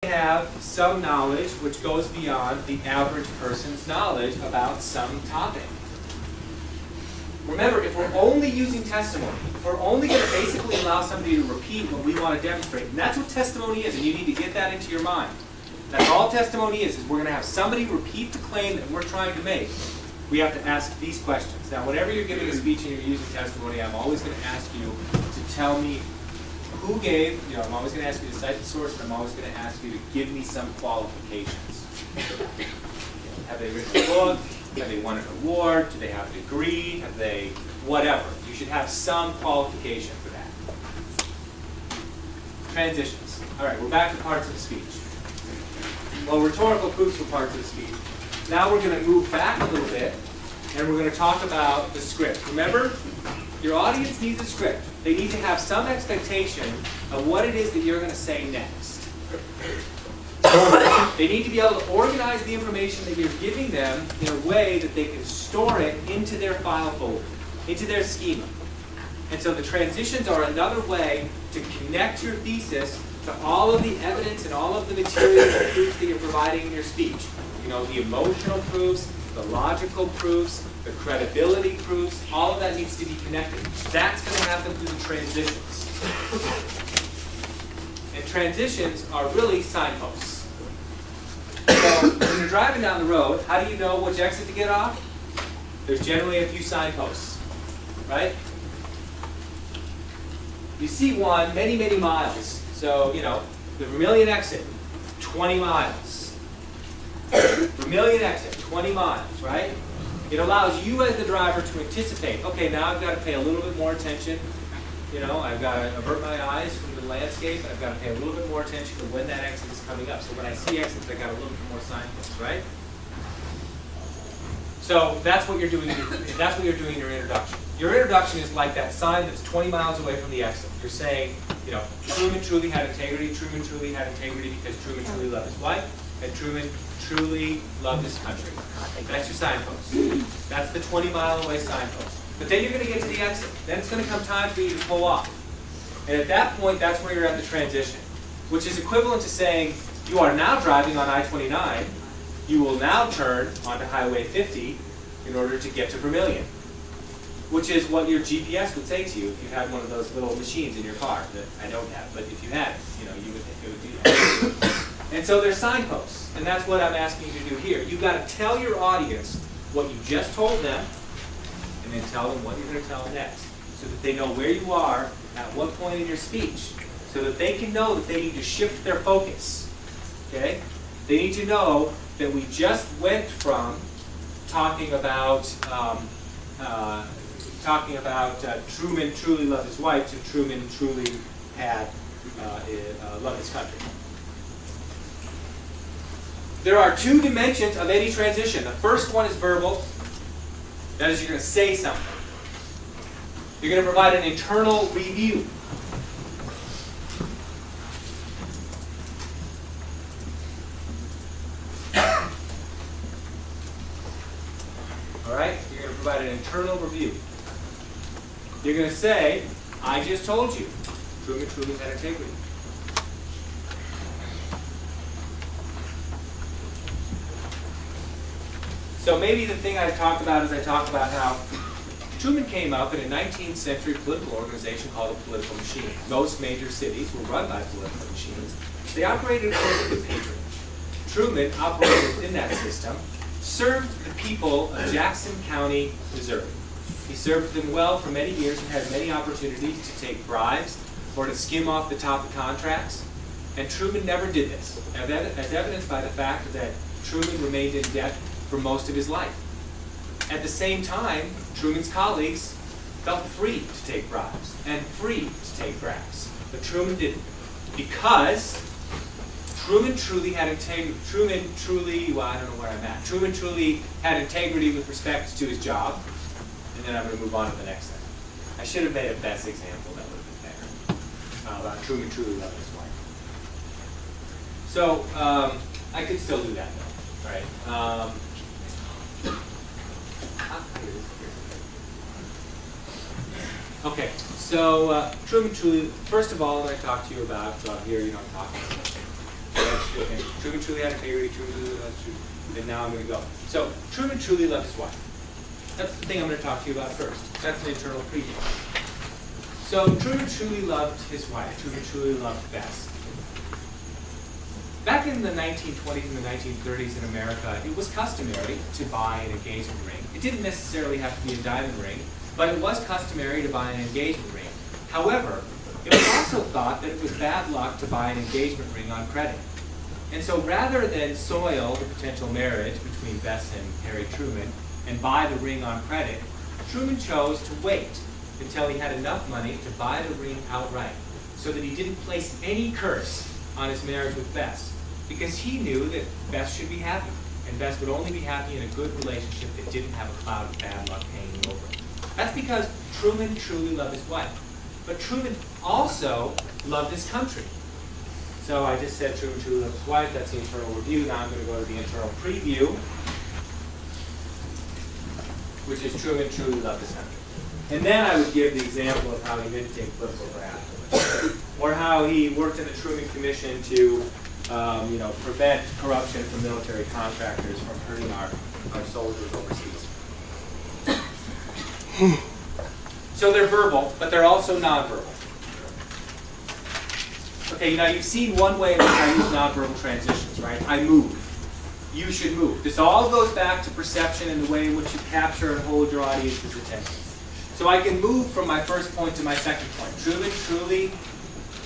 have some knowledge which goes beyond the average person's knowledge about some topic. Remember, if we're only using testimony, if we're only going to basically allow somebody to repeat what we want to demonstrate, and that's what testimony is, and you need to get that into your mind. That's all testimony is we're going to have somebody repeat the claim that we're trying to make. We have to ask these questions. Now, whenever you're giving a speech and you're using testimony, I'm always going to ask you to tell me who gave, I'm always going to ask you to cite the source, and I'm always going to ask you to give me some qualifications. Have they written a book? Have they won an award? Do they have a degree? Have they whatever? You should have some qualification for that. Transitions. All right, we're back to parts of the speech. Well, rhetorical proofs were parts of the speech. Now we're going to move back a little bit, and we're going to talk about the script. Remember, your audience needs a script. They need to have some expectation of what it is that you're going to say next. They need to be able to organize the information that you're giving them in a way that they can store it into their file folder, into their schema. And so the transitions are another way to connect your thesis to all of the evidence and all of the material and proofs that you're providing in your speech. The emotional proofs, the logical proofs, the credibility proofs, all of that needs to be connected. That's going to happen through the transitions. And transitions are really signposts. So when you're driving down the road, how do you know which exit to get off? There's generally a few signposts, right? You see one many, many miles. So, the Vermilion exit, 20 miles. Vermilion exit, 20 miles, right? It allows you as the driver to anticipate, okay, now I've got to pay a little bit more attention. I've got to avert my eyes from the landscape, and I've got to pay a little bit more attention to when that exit is coming up. So when I see exits, I've got a little bit more signposts, right? So that's what you're doing. That's what you're doing in your introduction. Your introduction is like that sign that's 20 miles away from the exit. You're saying, Truman truly had integrity. Truman truly had integrity because Truman truly loved his wife, and Truman truly loved his country. That's your signpost. That's the 20-mile away signpost. But then you're going to get to the exit. Then it's going to come time for you to pull off. And at that point, that's where you're at the transition, which is equivalent to saying you are now driving on I-29. You will now turn onto Highway 50 in order to get to Vermilion, which is what your GPS would say to you if you had one of those little machines in your car that I don't have. But if you had it, you would do that. And so there's signposts, and that's what I'm asking you to do here. You've got to tell your audience what you just told them, and then tell them what you're going to tell them next, so that they know where you are at what point in your speech, so that they can know that they need to shift their focus. Okay? They need to know that we just went from talking about Truman truly loved his wife to Truman truly had loved his country. There are two dimensions of any transition. The first one is verbal. That is, you're going to say something. You're going to provide an internal review. All right? You're going to provide an internal review. You're going to say, I just told you, Truman truly had integrity. So maybe the thing I talked about is I talked about how Truman came up in a 19th century political organization called a political machine. Most major cities were run by political machines. They operated according to patronage. Truman operated within that system, served the people of Jackson County, Missouri. He served them well for many years and had many opportunities to take bribes or to skim off the top of contracts. And Truman never did this, as evidenced by the fact that Truman remained in debt for most of his life. At the same time, Truman's colleagues felt free to take bribes and free to take grabs. But Truman didn't, because Truman truly had integrity. Truman truly had integrity with respect to his job. And then I'm going to move on to the next thing. I should have made a best example that would have been better about Truman truly loving his wife. So I could still do that though, right? Okay, so Truman truly, first of all, I'm going to talk to you about, here, I'm talking about And Truman truly had integrity, Truman truly loved truth. And now I'm going to go. So Truman truly loved his wife. That's the thing I'm going to talk to you about first. That's the internal preview. So Truman truly loved his wife. Truman truly loved Bess. Back in the 1920s and the 1930s in America, it was customary to buy an engagement ring. It didn't necessarily have to be a diamond ring, but it was customary to buy an engagement ring. However, it was also thought that it was bad luck to buy an engagement ring on credit. And so rather than soil the potential marriage between Bess and Harry Truman and buy the ring on credit, Truman chose to wait until he had enough money to buy the ring outright so that he didn't place any curse on his marriage with Bess, because he knew that Bess should be happy, and Bess would only be happy in a good relationship that didn't have a cloud of bad luck hanging over it. That's because Truman truly loved his wife. But Truman also loved his country. So I just said Truman truly loved his wife. That's the internal review. Now I'm going to go to the internal preview, which is Truman truly loved his country. And then I would give the example of how he didn't take political graft, or how he worked in the Truman Commission to prevent corruption from military contractors from hurting our soldiers overseas. So they're verbal, but they're also nonverbal. Okay, now you've seen one way in which I use nonverbal transitions, right? I move. You should move. This all goes back to perception and the way in which you capture and hold your audience's attention. So I can move from my first point to my second point. Truman truly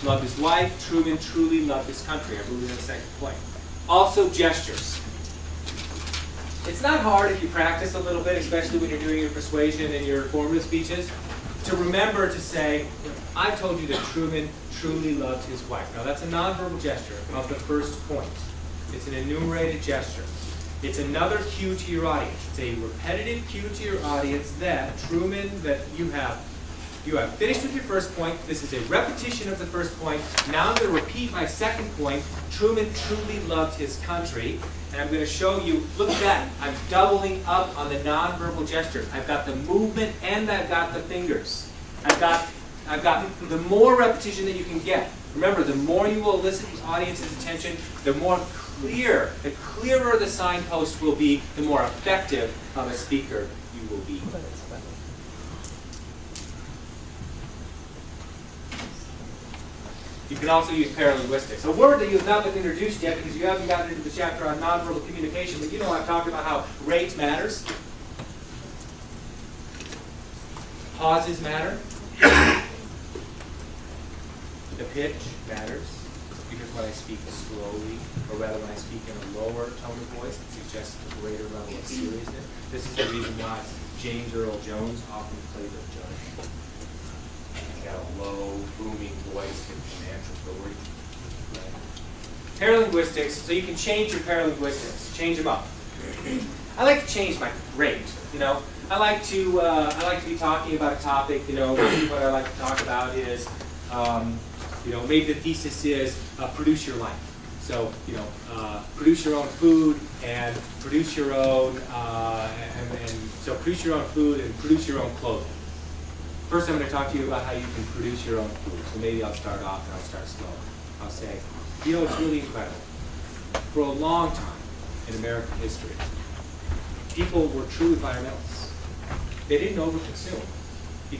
loved his wife. Truman truly loved his country. I moved to the second point. Also gestures. It's not hard if you practice a little bit, especially when you're doing your persuasion and your formative speeches, to remember to say, I told you that Truman truly loved his wife. Now that's a nonverbal gesture of the first point. It's an enumerated gesture. It's another cue to your audience. It's a repetitive cue to your audience that Truman, that you have finished with your first point. This is a repetition of the first point. Now I'm going to repeat my second point. Truman truly loved his country. And I'm going to show you, look at that. I'm doubling up on the nonverbal gestures. I've got the movement and I've got the fingers. I've got the more repetition that you can get. Remember, the more you will elicit the audience's attention, the clearer the signpost will be, the more effective of a speaker you will be. You can also use paralinguistics, a word that you have not been introduced yet because you haven't gotten into the chapter on nonverbal communication, but you know I've talked about how rate matters. Pauses matter. The pitch matters, because when I speak slowly, or rather when I speak in a lower tone of voice, it suggests a greater level of seriousness. This is the reason why James Earl Jones often plays a judge. He's got a low, booming voice and answers the word. Paralinguistics, so you can change your paralinguistics, change them up. I like to change my rate, I like to be talking about a topic, what I like to talk about is, maybe the thesis is produce your life. So, produce your own food and produce your own, so produce your own food and produce your own clothing. First, I'm going to talk to you about how you can produce your own food. So maybe I'll start off and I'll start slow. I'll say, it's really incredible. For a long time in American history, people were true environmentalists. They didn't overconsume.